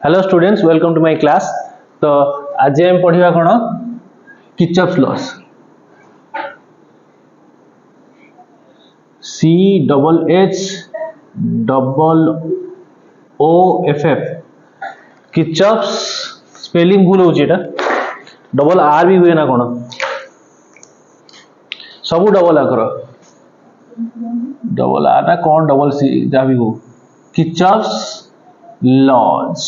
Hello students, welcome to my class. तो आज हम पढ़िबा कोन Kirchhoff's laws. C double H double O F F Kirchhoff's spelling भूल होची एटा डबल R भी हुए ना कोन सब डबल आकर डबल R ना कोन डबल C जा भी हो किर्चॉफ्स लॉज।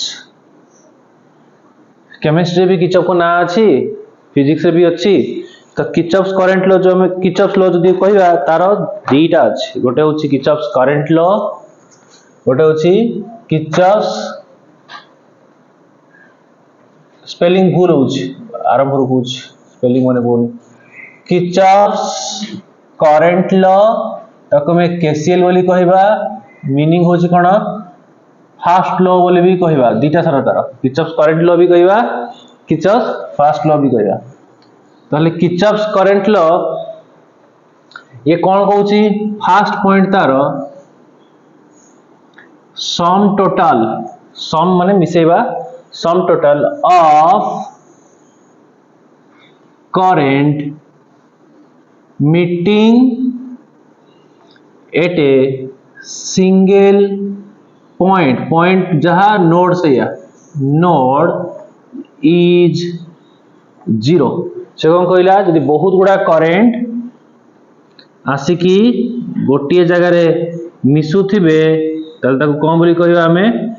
केमिस्ट्री भी किर्चॉफ को ना अच्छी, फिजिक्स भी अच्छी। तो किर्चॉफ्स करंट लॉ जो हमें किर्चॉफ्स लॉ जदी कहबा तार दुईटा अछि, गोटे होछि किर्चॉफ्स करंट लॉ, गोटे होछि किर्चॉफ्स स्पेलिंग भूल होछि आरंभ रो होछि स्पेलिंग माने बोल किर्चॉफ्स करंट लॉ ताको में केसीएल बोली कहबा। मीनिंग होछि कोन फास्ट लॉ बोली भी कहबा। दुईटा सारा तार किर्चॉफ्स करंट लॉ भी कहबा, किर्चॉफ्स फास्ट लॉ भी कहबा। ताले किर्चॉफ्स करंट लॉ ये कौन कहूची फास्ट पॉइंट तार सम टोटल, सम माने मिसेबा, sum total of current meeting at a single point, point जहां नोड से या नोड इज जीरो। से कौन कहला जदि बहुत गुड़ा करेंट आसिकी गोटे जगह रे मिसुथिबे ताल ताको कौन बोली कहबा हमें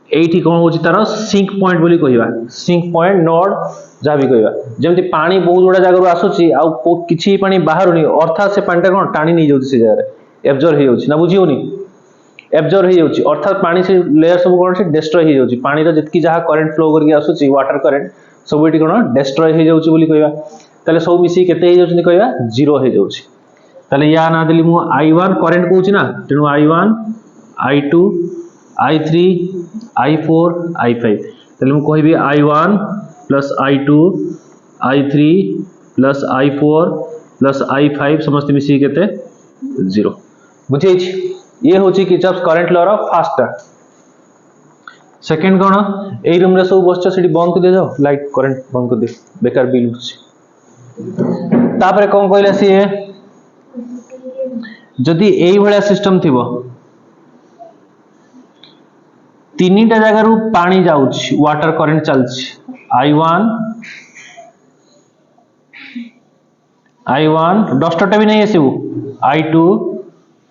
एठी कौन होची तार सिंक पॉइंट बोली कहबा। सिंक पॉइंट नोड जा भी कहबा। जेमति पानी बहुत गुड़ा जगह रो आसुची आ किछि पानी बाहर नहीं, अर्थात से पानी ता कोन टाणी नहीं जाउची से जगह रे एब्जॉर्ब हो जाउची ना, बुझियोनी एब्जॉर्ब हो जाउची अर्थात पानी से लेयर सब कोन से डिस्ट्रॉय हो जाउची। पानी रो जतकी जहां करंट फ्लो करके आसुची वाटर करंट सब एठी कोन डिस्ट्रॉय हो जाउची बोली कहबा। ताले सब मिसी केते हो जाउची कहबा जीरो हो जाउची। ताले या ना देली मु I1 करंट कहूची ना, तेनु I1 I2 I3 I4 I5 ताले मु कहबी I1 plus I2 I3 plus I4 plus I5 समस्त मिसी केते जीरो। बुझे ये होची किर्चॉफ्स करंट लॉ रो फास्ट। सेकंड कोन एई रूम रे सब बसछ सेठी बंद कर दे जाओ, लाइट करंट बंद कर दे बेकार बिल उठछ। तापरे कोन कहला सी जदि एई भलिया सिस्टम थिबो तीनटा जगह रु पानी जाउछ, वाटर करंट चलछ I1 डस्टरटा भी नहीं आसीबो I2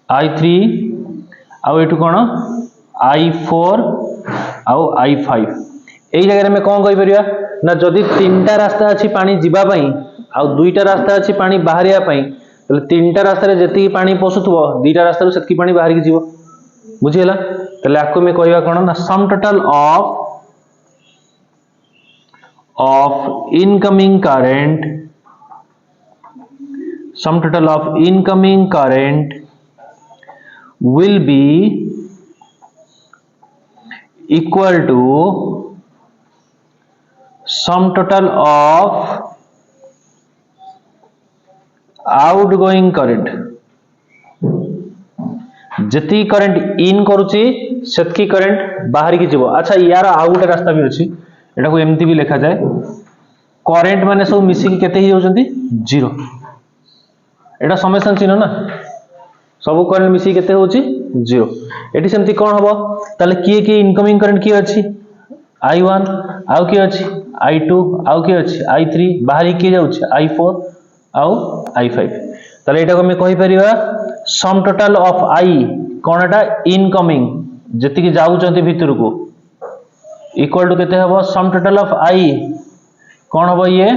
I3 आउ एठु कोन I4 आउ I5। एई जगह में कोन कहि परिया ना जदि तीनटा रास्ता अछि पानी जिबा पई आउ दुईटा रास्ता अछि पानी बाहरिया पई, तले तीनटा रास्ता रे जति पानी पसुथबो दुईटा रास्ता रो सेतकी पानी बाहर के जीवो। बुझियला तले आको में कहबा कोन ना सम total of incoming current, sum total of incoming current will be equal to sum total of outgoing current। जति करंट इन करूची सेतकी करंट बाहर की जीवो। अच्छा यार आउ गोटे रास्ता भी अछि, एटा को एमती भी लिखा जाए करंट माने सब मिसी के केते ही होचंती जीरो। एटा समेशन चिन्ह ना, सब करंट मिसी केते होची जीरो। एटी सेमती कोन हबो ताले किए इनकमिंग करंट की अछि I1 आउ की अछि I2 आउ की अछि I3 बाहरी की जाउछि I4 आउ I5। ताले एटा को हम कहि परिबा सम total of I cone Etah incoming जति की जाउचंती भितर को इक्वल टू केते हबो सम टोटल ऑफ I कोन हबो ये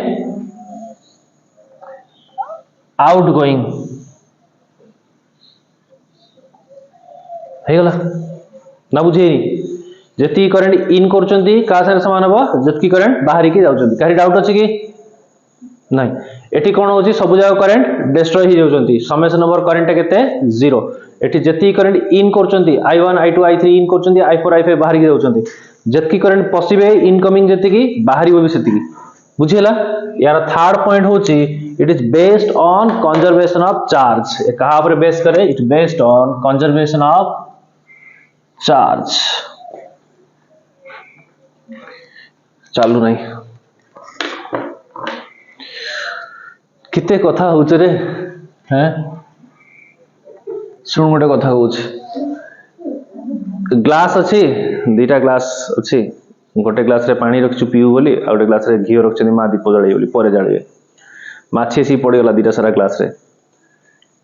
आउटगोइंग हेगला ना। बुझे जति करंट इन करचंती का सारे समान हबो जति करंट बाहरी के जाउचंती। काही डाउट अछि कि नहीं? एठी कोन होची सब जगह करंट डिस्ट्रॉय हो जाउचंती, समेशन ओवर करंट केते जीरो। एठी जति current in करचंती I1 I2 I3 in करचंती I4 I5 बाहरी के जाउचंती, जति करंट पसिबे इनकमिंग जति की बाहरी हो भी सेति की। बुझियला यार थर्ड पॉइंट होची it is based on conservation of charge. कहा पर बेस करे it based on conservation of charge चालू नहीं किते कथा होचे रे हैं सुन गोटे कथा होचे ग्लास अच्छी दीटा ग्लास अच्छी गोटे ग्लास रे पानी रखछु पीऊ बोली आ गोटे ग्लास रे घी रखछनी मा दीप जळाई बोली परे जाळिए माछी सी पड़ीगला दीटा सारा ग्लास रे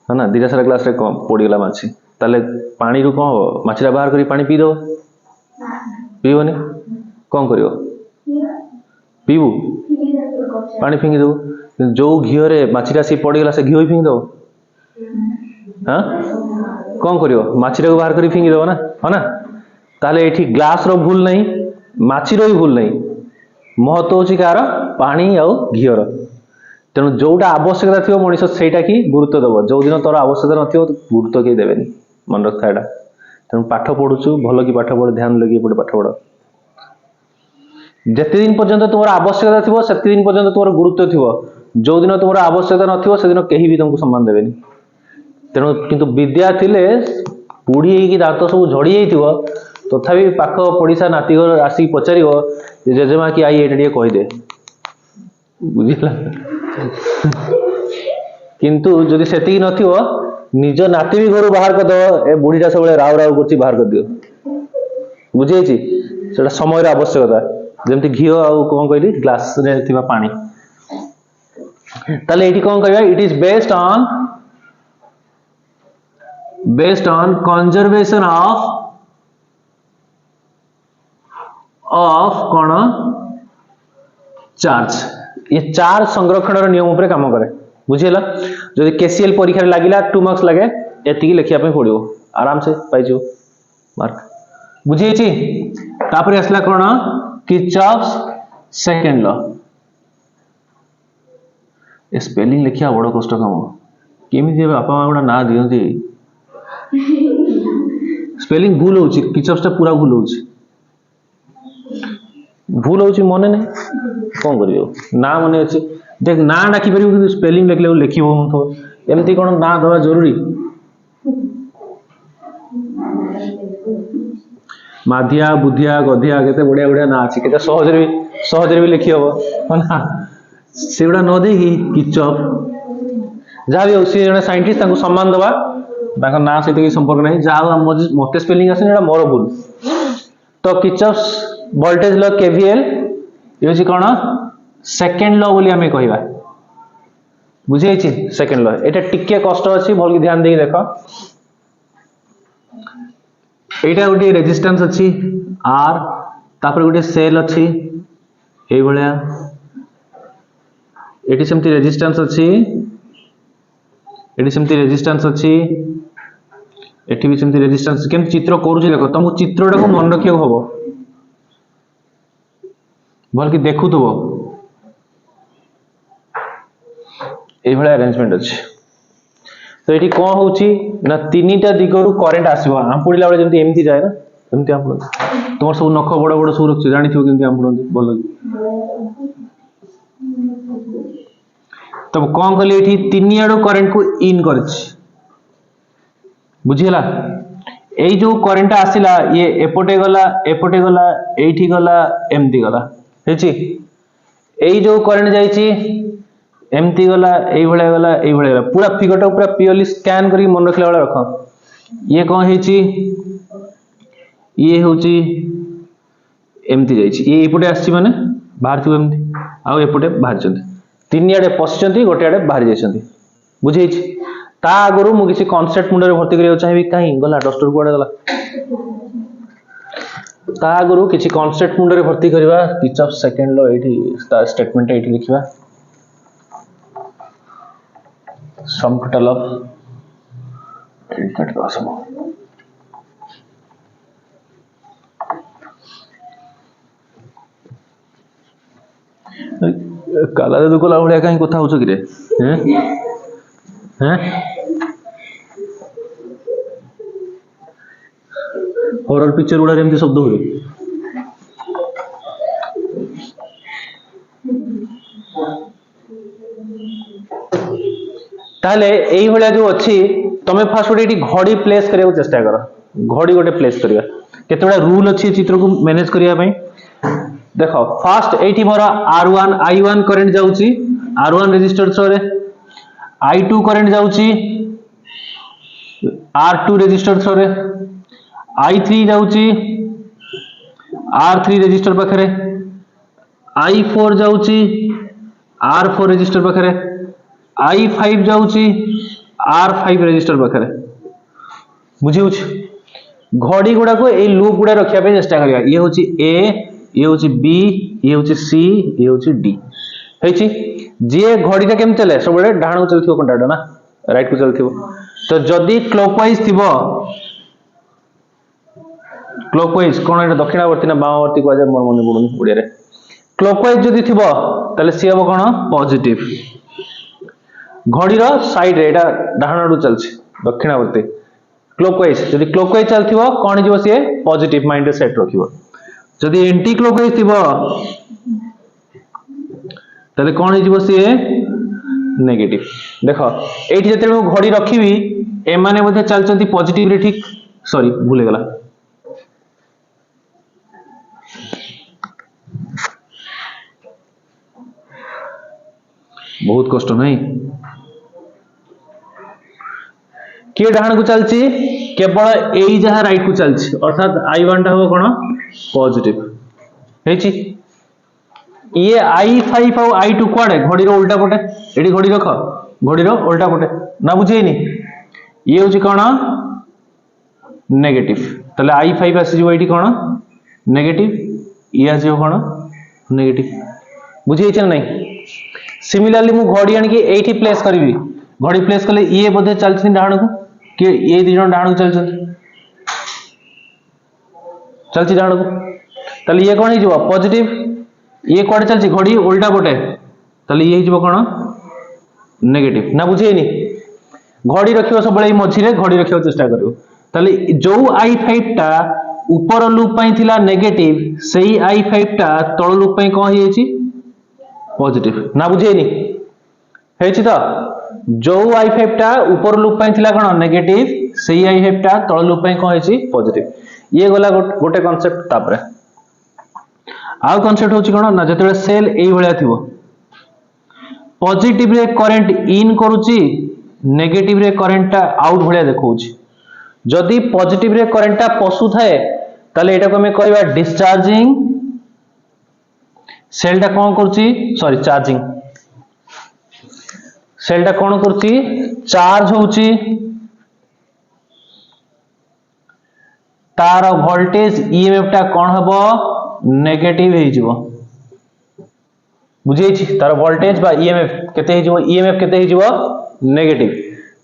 है ना दीटा सारा ग्लास रे पड़ीगला माछी ताले पानी रु कौन हो माछीरा बाहर करी पानी पी दो पीबनी कौन करियो पीबू पानी फिंगी दो जो घी रे माछीरा सी पड़ीगला से घी फिंगी दो हाँ कौन करियो माछीरा को बाहर करी फिंगी दो ना है ना ताले एठी ग्लास रो भूल नहीं माछी रो भी भूल नहीं महत्व होची कार पानी आउ घी रो तेणु जोटा आवश्यकता थी मनीष सेटा की गुरुत्व देव जो दिन तोर आवश्यकता नथियो गुरुत्व के देवेनी मन रखता एटा तेणु पाठ पढ़ुछु भल की पाठ पढ़ ध्यान लगी पड़े पाठ पढ़ जेते दिन पर्यंत तुमर आवश्यकता थिबो सेते दिन पर्यंत तुमर गुरुत्व थिबो जो दिन तुमर आवश्यकता नथिबो से दिन केही भी तुमको सम्मान देवेनी तेणु किंतु विद्या थिले पुड़ी की दांत सब झड़ी जाइथिबो तथापि पाख पड़िसा नाती घर आसी पचारिबो जेजेमा की आई एटा कहि दे बुझिला किंतु जदि सेति नथिबो निज नाती भी घर बाहर कर दो ए बुढ़ीटा सब राव राव करछि बाहर कर दियो बुझियछि सेटा समय रे आवश्यकता जेमति घी आ कोन कहली ग्लास रे थिबा पानी ताले एठी कोन कहबा it is based on conservation of कौन चार्ज ये चार्ज संरक्षण नियम उपरे काम करे बुझिला जदि केसीएल परीक्षा लागिला 2 मार्क्स लगे एतिकी लिखिया पे पड़ियो आराम से पाइजो मार्क बुझियछि तापरे असला कोन किर्चॉफ्स सेकंड लॉ स्पेलिंग लिखिया बड़ कष्ट काम केमि जे बापा मा गुडा ना दियंती स्पेलिंग भूल होची किर्चॉफ्स पूरा भूल होची मने नहीं कौन करियो ना मने अछि देख ना डाकी परिबो कि स्पेलिंग लिखले लिखिबो तो एमती कोन ना दवा जरूरी माधिया बुधिया गधिया केते बढ़िया बढ़िया ना अछि केते सहज रे भी लिखि हबो ना सेउडा न देही किर्चॉफ जा भी होसी जने साइंटिस्ट ताको सम्मान दवा ताको ना सहित की संपर्क नहीं जा मते स्पेलिंग आसे एडा मोर भूल तो किर्चॉफ्स वोल्टेज लॉ केवीएल ये कौन सेकेंड लॉ बोली हमें कहवा बुझे सेकेंड लॉ एटा टिके कष्ट अच्छी भल की ध्यान देई देखो एटा गोटे रेजिस्टेंस अच्छी आर तापर गोटे सेल अच्छी ए भलिया एटी सेमती रेजिस्टेंस अच्छी एटी सेमती रेजिस्टेंस अच्छी एटी भी सेमती रेजिस्टेंस केम चित्र करूछि देखो तुमको चित्रटा को मन रखियो हबो भल की देखु तो ये भाई अरेंजमेंट अच्छे तो ये कौन होची ना तीनटा दिगरु करंट आसीबो आंपुडीला बेले जेमती एमती जाय ना एमती आंपुड तुमर सब नख बड़ बड़ सब रखछ जानि थियो केमती आंपुडंती बोल तब कौन कली एठी तीन आडो करंट को इन करछ बुझिला एई जो करंट आसीला ये एपटे गला एठी गला एमती गला हेची एई जो करंट जाईची एमती गला एई भले पूरा फिगरटा पूरा पियरली स्कैन करी मन रखले वाला रख ये कौन हेची ये होची एमती जाईची ये एपटे आसी माने बाहर थियो एमती आ एपटे बाहर चंती तीन आडे पसचंती गोटे आडे बाहर जाईचंती बुझेछि ता आगरु मु किसी कांसेप्ट मुंडे भर्ती करियो चाहिबी काई गला डस्टर कोडे गला ता आगरु किसी कांसेप्ट मुंडे भर्ती करबा किर्चॉफ सेकंड लॉ एठी स्टेटमेंट एठी लिखिबा सम टोटल ऑफ एडिट करसम काला दे दुकोला भलिया काई कथा होछ कि रे हैं हॉरर पिक्चर गुडा एमती शब्द हुए ताले एई भलिया जो अछि तमे फास्ट गोटे घड़ी प्लेस करिया चेष्टा करो घड़ी गोटे प्लेस करिया केते रूल अच्छी चित्र को मैनेज करने। देख फास्ट एटी मोर R1 I1 करंट जाउची R1 रेजिस्टर थ्रो रे, I2 करंट जाउची R2 रेजिस्टर थ्रो रे, I3 जाउची R3 रेजिस्टर पाखरे, I4 जाउची R4 रेजिस्टर पाखरे, I5 जाउची R5 रेजिस्टर पाखरे। बुझी घड़ी गुड़ा को ए लूप गुड़ा रखिया पे चेष्टा करिया। ये होची A, ये होची B, ये होची C, ये होची D हेची। जे घड़ी का केम चले सब बड़े डाहण को चलथिबो कंटाडो ना, राइट को चलथिबो। तो जदी क्लॉकवाइज थिबो, क्लॉकवाइज कोन एटा दक्षिणावर्ती ना बामावर्ती को आजे मोर मन पडुनी ओडिया रे। क्लॉकवाइज जदी थिबो ताले सी हबो कोन पॉजिटिव। घड़ी रो साइड रे एटा डाहण आडू चलछि दक्षिणावर्ती। क्लॉकवाइज जदी क्लॉकवाइज चलथिबो कोन जिवो से पॉजिटिव माइंड रे सेट रखिबो। जदी एंटी क्लॉकवाइज थिबो तले कोन जिवो से नेगेटिव। देखो एठी जते घड़ी रखिबी ए माने मध्ये चलचंती पॉजिटिव रे, ठीक सॉरी भूले गला। बहुत कष्ट नहीं किए डाहण को चलची केवल एई जहा राइट को चलची, अर्थात I1 टा हो कोन पॉजिटिव हेची। ये I5 और I2 कोडे घड़ी रो उल्टा पटे, एडी घड़ी रख घड़ी रो उल्टा पटे ना बुझेनी। ये होची कोन नेगेटिव, तले I5 आसी जो एडी कोन नेगेटिव, ये आसी कोन नेगेटिव। बुझे छ नहीं। सिमिलरली मु घड़ी आन के एठी प्लेस करबी, घड़ी प्लेस कले ये बोधे चलछि डाहण को कि ये दी जण डाहण को चलछि डाहण को, तले ये कोन हिजबो पॉजिटिव। ये कोडे चलछि घड़ी उल्टा पटे, तले ये हिजबो कोन नेगेटिव ना बुझेनी। घड़ी रखियो सब बळे मझी रे घड़ी रखियो चेष्टा करियो। तले जो I5 टा ऊपर लूप पई थिला नेगेटिव, सेही I5 टा तळ लूप पई कोन हियछि पॉजिटिव ना बुझेनी हेछि। तो जो I5 टा ऊपर लूप पई थिला कोन नेगेटिव, सेही I5 टा तळ लूप पई कोन हेछि पॉजिटिव। ये गला गोटे कांसेप्ट। तापरे आउ कांसेप्ट होछि कोन ना जते सेल एई भलिया थिबो, पॉजिटिव रे करंट इन करूची, नेगेटिव रे करंट टा आउट भलिया देखौची। जदी पॉजिटिव रे करंट टा पसु थाए ताले एटा को हम कहबा डिस्चार्जिंग, सेल टा कोन करूची सॉरी चार्जिंग, सेल टा कोन करूची चार्ज होउची, तार वोल्टेज ईएमएफ टा कोन हबो नेगेटिव हे जिवो। बुझेछि तार वोल्टेज बा ईएमएफ केते हे जिवो, ईएमएफ केते हे जिवो नेगेटिव।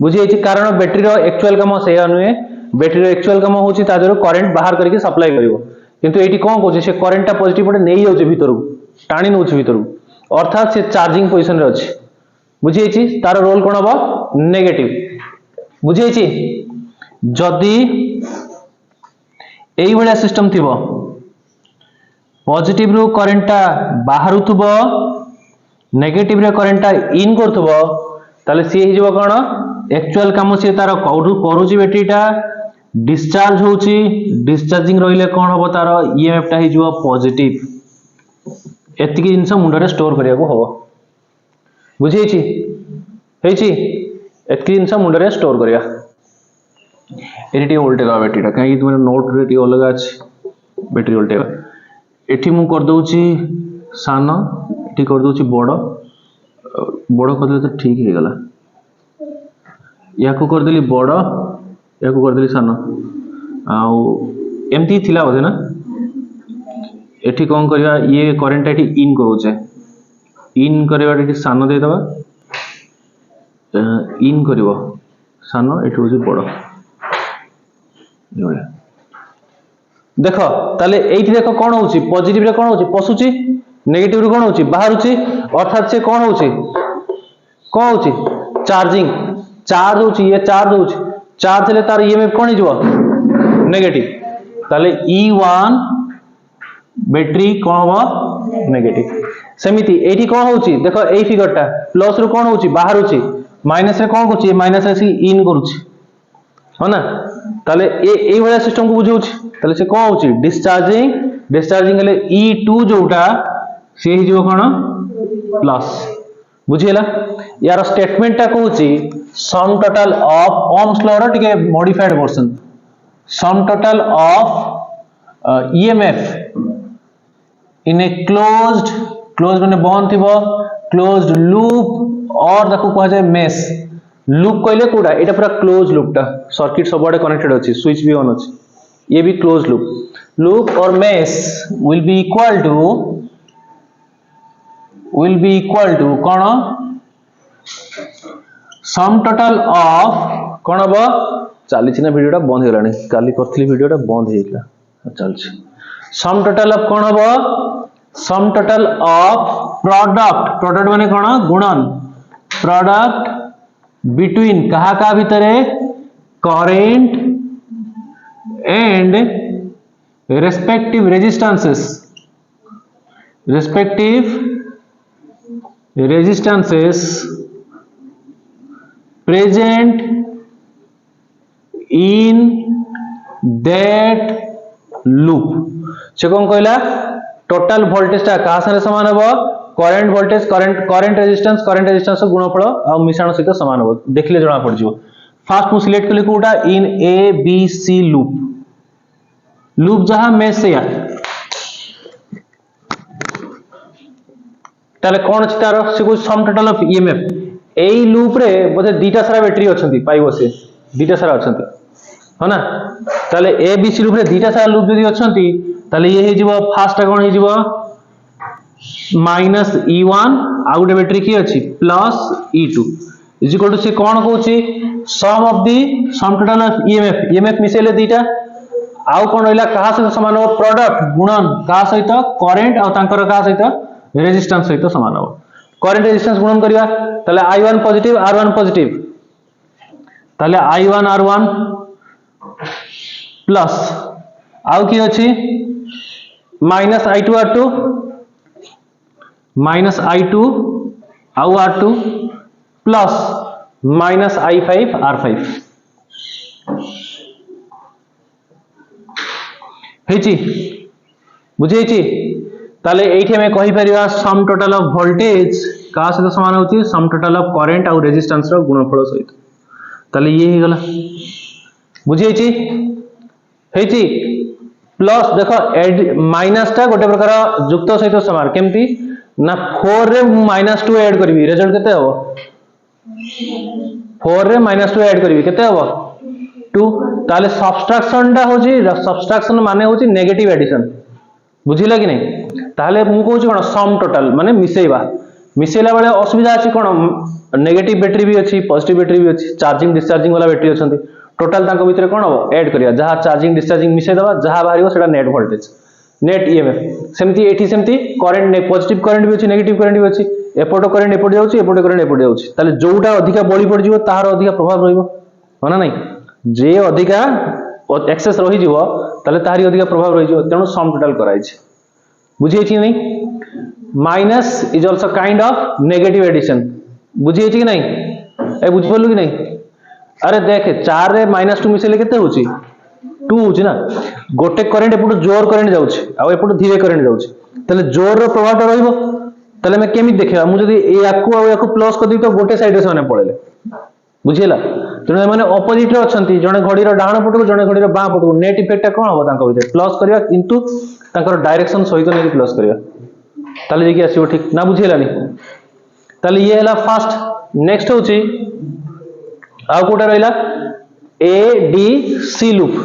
बुझेछि कारण बैटरी रो एक्चुअल काम से अनुए, बैटरी रो एक्चुअल काम होउची ता जरो करंट बाहर करके सप्लाई करिवो, किंतु एठी कोन कोछि से करंट टा पॉजिटिव पटे नै जाउची भीतर टाणी नउची भीतर, अर्थात से चार्जिंग पोजीशन रे अछि। बुझेछि तार रोल कोन हबो नेगेटिव। बुझेछि जदी एई भलिया सिस्टम थिबो, पॉजिटिव रो करंट टा बाहर थुबो, नेगेटिव रे करंट टा इन करथुबो, ताले सी हे जिवो कोन एक्चुअल काम से तार करूची बैटरी टा डिस्चार्ज होउची, डिस्चार्जिंग रहिले कोन हबो तार ईएमएफ टा हे जिवो पॉजिटिव। एतिकी जिंस मुंडरे स्टोर करिया को हबो। बुझेछि हेछि एतिकी जिंस मुंडरे स्टोर करिया। एटी उल्टेगा बैटरी टा कहीं तुम नोट रे अलग अछि बैटरी उल्टेगा। एठी मु कर दउची सान, एठी कर दउची बड़, बड़ कर तो ठीक हे गला। या को कर देली बड़, या को कर देली सान, आउ एमती थिला बोधे ना। एठी कोन करिया ये करंट एठी इन करूचे, इन करबा एठी सान दे दबा, इन करिवो सान, एठी होची बड़। देखो ताले एठी देखो कोन होउची पॉजिटिव रे कोन होउची पसुची, नेगेटिव रे कोन होउची बाहरुची, अर्थात से कोन होउची चार्जिंग, चार्ज होउची, ये चार्ज होउची, चार्ज हेले तार ईएमएफ कोन हिजबो नेगेटिव। ताले E1 बैटरी कोन हबो नेगेटिव। सेमिति एठी कोन होउची देखो एई फिगर टा प्लस रो कोन होउची बाहरुची, माइनस रे कोन होउची माइनस रे सी इन करूची, हो ना ताले ए वाला सिस्टम को बुझाउछि ताले से कोन होछि डिस्चार्जिंग हेले E2 जोटा से ही जो कोन प्लस बुझिला यार स्टेटमेंट टा कहूछि sum total of ohm's law रो टिके modified version sum total of EMF in a closed माने बंद थिबो क्लोज्ड लूप और ताको कह जाय मेश लूप कहले कोडा एटा पूरा क्लोज लूप टा सर्किट सब बडे कनेक्टेड अछि स्विच भी ऑन अछि ये भी क्लोज लूप और mesh will be equal to कोन सम टोटल ऑफ कोन हबो चली छिना वीडियोटा बंद हेलानी काली करथली वीडियोटा बंद हेइला चल छी सम टोटल ऑफ कोन हबो सम टोटल ऑफ प्रोडक्ट माने कोन गुणन प्रोडक्ट बिटवीन कहा का भितरे current and respective resistances present in that loop से कौन कहला टोटल वोल्टेज टा कहा सारे समान हबो करंट वोल्टेज करंट रेजिस्टेंस गुणफल आ मिश्रण सहित समान हबो देखले जणा पड़ जिवो फर्स्ट मु सिलेक्ट कली कोटा इन ए बी सी लूप जहां मेश से या ताले कोन अछि तार से को सम total of EMF AE loop रे बोधे दीटा सारा बैटरी अछंती पाइबो से दीटा सारा अछंती हो ना ताले ए बी सी लूप रे दीटा सारा लूप जदी अछंती ताले ये हे जिवो फर्स्ट कोन हे जिवो माइनस E1 आ गुटे बैटरी की अछि plus E2 is equal to से कोन कहूची sum of the sum total of EMF मिसेले दीटा आउ कोन होइला कहा सहित समान हो प्रोडक्ट गुणन कहा सहित करंट आ तांकर कहा सहित रेजिस्टेंस सहित समान हो करंट रेजिस्टेंस गुणन करिया ताले I1 पॉजिटिव R1 पॉजिटिव ताले I1 R1 प्लस आउ की अछि minus I2 R2 minus I2 आउ R2 plus minus I5 R5 हेची बुझेची ताले एठी हमें कहि परिया सम टोटल ऑफ वोल्टेज का सहित समान होची सम टोटल ऑफ करंट और रेजिस्टेंस रो गुणफल सहित ताले ये ही गला बुझेची हेची प्लस देखो ऐड माइनस टा गोटे प्रकार युक्त सहित समान केमती ना 4 रे -2 ऐड करबी रिजल्ट केते हो 4 रे -2 ऐड करबी केते हो 2 ताले सब्सट्रैक्शन टा होची सब्सट्रैक्शन माने होची नेगेटिव एडिशन बुझिला कि नहीं ताले मु कहूची कोन सम टोटल माने मिसेला बेले असुविधा अछि कोन नेगेटिव बैटरी भी अछि पॉजिटिव बैटरी भी अछि चार्जिंग डिस्चार्जिंग वाला बैटरी अछंती टोटल तांको भितरे कोन हो ऐड करिया जहा चार्जिंग डिस्चार्जिंग मिसे दबा जहा बाहरियो सेटा नेट वोल्टेज नेट EMF सेमती एठी सेमती करंट पॉजिटिव करंट भी अछि नेगेटिव करंट भी अछि एपोटो करंट एपोट जाउची एपोटो करंट एपोट जाउची ताले जोटा अधिका बळी पड़ जिवो तार अधिका प्रभाव रहिबो होना नहीं जे अधिका एक्सेस रही जिवो ताले तारी अधिका प्रभाव रही जिवो तेनु सम टोटल कराइ छै बुझिए छी नहीं minus is also kind of negative addition बुझिए छी कि नहीं ए बुझ पलु कि नहीं अरे देख 4 रे -2 मिसेले केते होची 2 होची ना गोटे करंट एपुट जोर करंट जाउची आ एपुट धीरे करंट जाउची तले जोर रो प्रभाव ता रहिबो तले मैं केमि देखिबा मु जदी ए याकू आ याकू प्लस कर दी तो गोटे साइड रे सने पळेले बुझिला तने माने ऑपोजिट रे अछंती जने घड़ी रो डाहण पटको जने घड़ी रो बां पटको नेट इफेक्ट कोन हो तांको भितर प्लस करिया किंतु तांकर डायरेक्शन सहित नै प्लस करिया ताले जे कि आसीबो ठीक ना बुझिलानी ताले ये हला फर्स्ट नेक्स्ट होची आ कोटा रहला ए डी सी लूप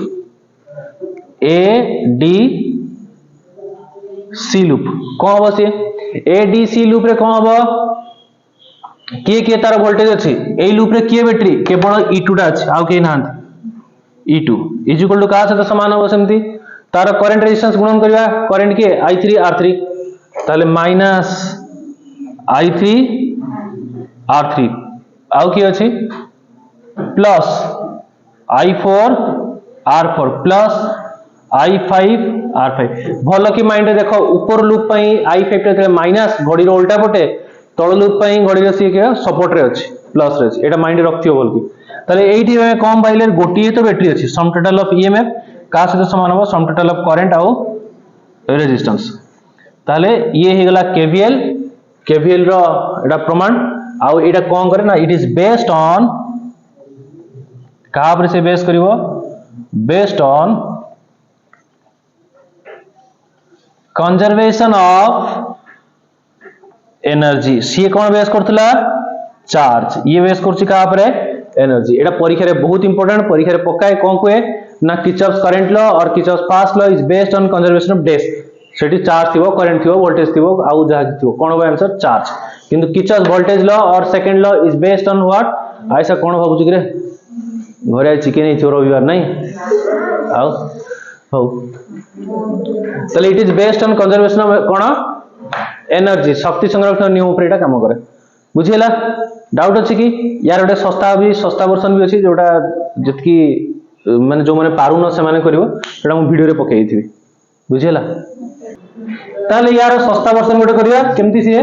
कोन हो से ए डी सी लूप रे कोन हो के तार वोल्टेज अछि एई लूप रे के बैटरी केवल E2 टा अछि आउ के नांत E2 इज इक्वल टू का से समान हो सेमती तार करंट रेजिस्टेंस गुणन करिया करंट के I3 R3 ताले माइनस I3 R3 आउ की अछि plus I4 R4 plus I5 R5 भलो की माइंड देखो ऊपर लूप पई I5 ते माइनस घड़ी रो उल्टा पटे तळ लूप पई घड़ी रो सी के सपोर्ट रे अछि प्लस रे अछि एटा माइंड रखथियो बोल की ताले एठी में कम पाइले गोटिए तो बैटरी अछि सम टोटल ऑफ ईएमएफ का सहित समान हो सम टोटल ऑफ करंट आउ रेजिस्टेंस ताले ये हे गला केवीएल रो एटा प्रमाण आउ एटा कोन करे ना इट इज बेस्ड ऑन कहा पर से बेस करिवो based on conservation of energy सी कौन बेस करथला चार्ज ये बेस करछि कहा पर एनर्जी एटा परीक्षा रे बहुत इंपोर्टेंट परीक्षा रे पकाए कोन कोए ना किर्चॉफ्स करंट लॉ और किर्चॉफ्स पास law is based on conservation of डेस सेठी चार्ज थिबो करंट थिबो वोल्टेज थिबो आउ जहा थिबो कोन हो आंसर चार्ज किंतु किर्चॉफ्स वोल्टेज लॉ और second law is based on what ऐसा कोन भाबु छि रे घरे चिकन ही चोर रविवार नहीं आउ हो तले it is based on conservation of cone energy शक्ति संरक्षण नियम पर एटा काम करे बुझिला डाउट अछि कि यार ओटे सस्ता वर्जन भी अछि जोटा जतकी माने जो माने पारु न से माने करिवो सेटा हम वीडियो रे पकेई थिबी बुझिला ताले यार सस्ता वर्जन गोटे करिया केमती सिए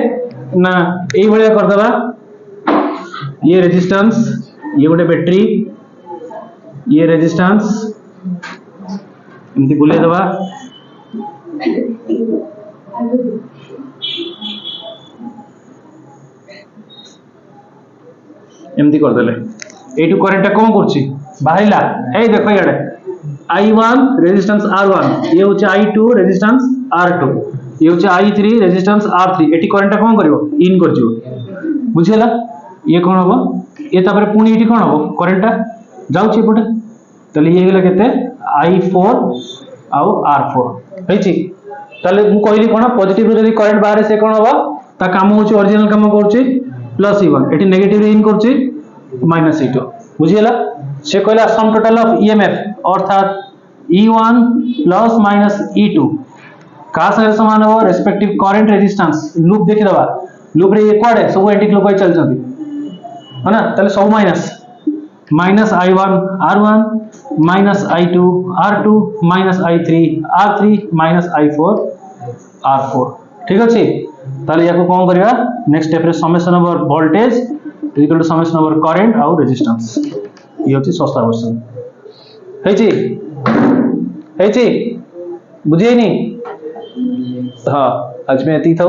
ना एई भलिया कर दबा ये रेजिस्टेंस ये गोटे बैटरी ये रेजिस्टेंस एमती बुले दबा एमती कर देले एटू करंट कोन करछि बाहरिला ए देखो याडे I1 रेजिस्टेंस R1 ये होचे I2 रेजिस्टेंस R2 ये होचे I3 रेजिस्टेंस R3 एटी करंट कोन करिवो इन कर जिवो बुझिला ये कोन होबो ये तापर पुनी एटी कोन होबो करंट जाउछि पटे तले ये गेला केते I4 आउ R4 हेछि तले मु कहली कोन पॉजिटिव रे जदी करंट बाहर से कोन होबो ता काम होछि ओरिजिनल काम करछि प्लस E1 एटी नेगेटिव रे इन करछि माइनस E2 बुझिला से कहला सम टोटल ऑफ ईएमएफ अर्थात E1 प्लस माइनस E2 का सहित समान हो रेस्पेक्टिव करंट रेजिस्टेंस लूप देखि दबा लूप रे ये कोडे सब एंटी क्लॉकवाइज चल जंती है ना तले सब minus I1 R1 minus I2 R2 minus I3 R3 minus I4 R4 ठीक अछि ताले याको कोन करिया नेक्स्ट स्टेप रे summation of voltage equal to summation of current और रेजिस्टेंस ये होची सस्ता वर्जन हेची बुझिए नी हां आज में एती था